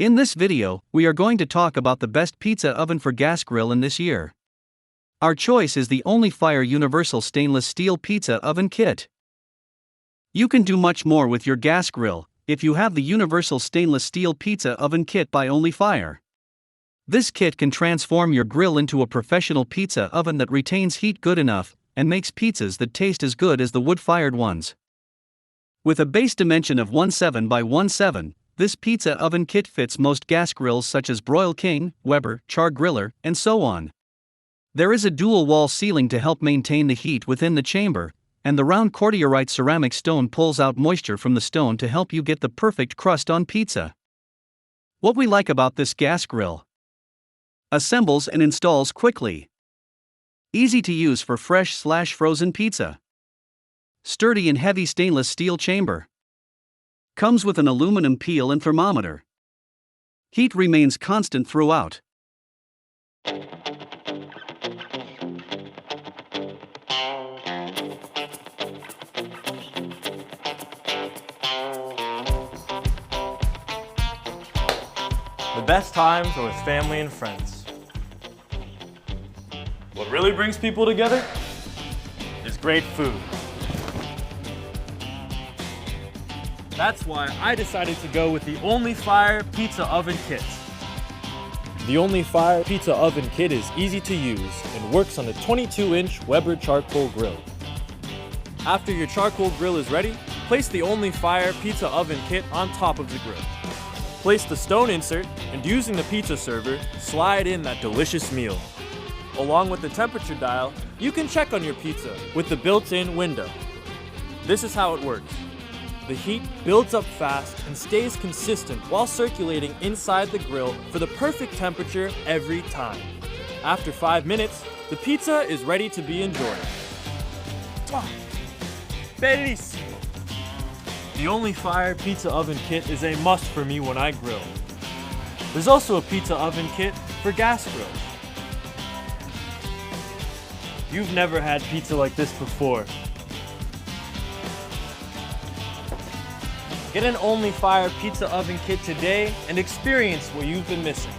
In this video, we are going to talk about the best pizza oven for gas grill in this year. Our choice is the Untitled Universal Stainless Steel Pizza Oven Kit. You can do much more with your gas grill if you have the Universal Stainless Steel Pizza Oven Kit by Untitled. This kit can transform your grill into a professional pizza oven that retains heat good enough and makes pizzas that taste as good as the wood-fired ones. With a base dimension of 17 by 17, this pizza oven kit fits most gas grills such as Broil King, Weber, Char Griller, and so on. There is a dual wall ceiling to help maintain the heat within the chamber, and the round cordierite ceramic stone pulls out moisture from the stone to help you get the perfect crust on pizza. What we like about this gas grill: assembles and installs quickly. Easy to use for fresh/frozen pizza. Sturdy and heavy stainless steel chamber. Comes with an aluminum peel and thermometer. Heat remains constant throughout. The best times are with family and friends. What really brings people together is great food. That's why I decided to go with the Untitled Pizza Oven Kit. The Untitled Pizza Oven Kit is easy to use and works on a 22-inch Weber charcoal grill. After your charcoal grill is ready, place the Untitled Pizza Oven Kit on top of the grill. Place the stone insert and, using the pizza server, slide in that delicious meal. Along with the temperature dial, you can check on your pizza with the built-in window. This is how it works. The heat builds up fast and stays consistent while circulating inside the grill for the perfect temperature every time. After 5 minutes, the pizza is ready to be enjoyed. Bellissimo! The Untitled Pizza Oven Kit is a must for me when I grill. There's also a pizza oven kit for gas grills. You've never had pizza like this before. Get an Untitled Pizza Oven Kit today and experience what you've been missing.